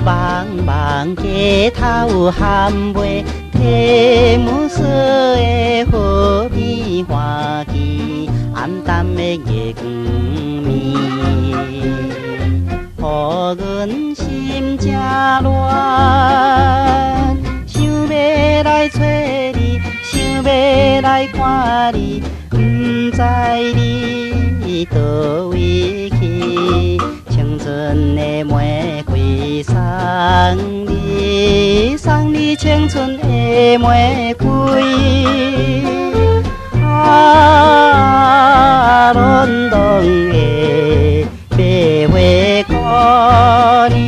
茫茫街头含袂提木色的好美花枝，暗淡的月光暝，予阮心正乱，想要来找你，想要来看你，不知你倒位去。青春的玫瑰送你，送你青春的玫瑰。伦敦的白花姑娘。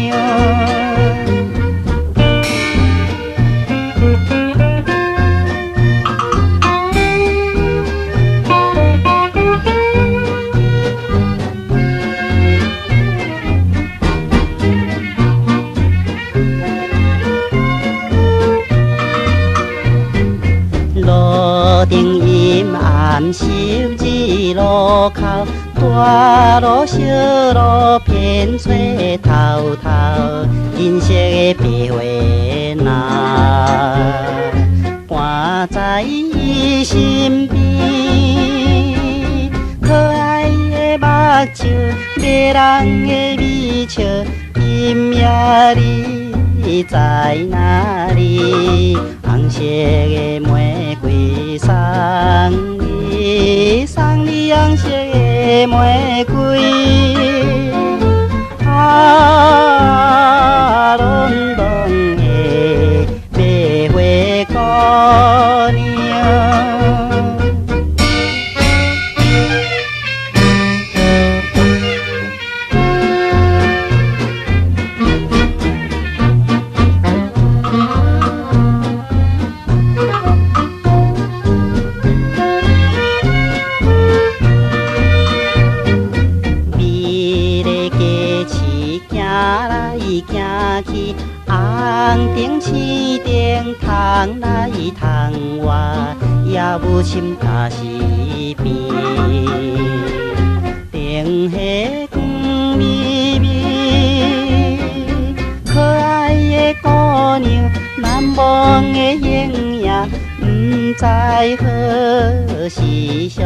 路灯阴暗，十字路口，大路小路偏吹滔滔，银色的白花篮伴在伊身边，可爱的目睭，迷人的美笑，今夜你在哪里？红色的玫瑰送你，送你红色的玫瑰。伦敦的白花姑娘。行去，红灯青灯，通来通往，夜雾深大是边，灯火光微微，可爱的姑娘，难忘的形影，不知何时相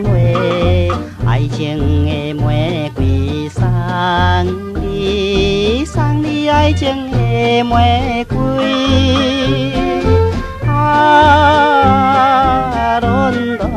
会，爱情的玫瑰送你，送你爱情的玫瑰。伦敦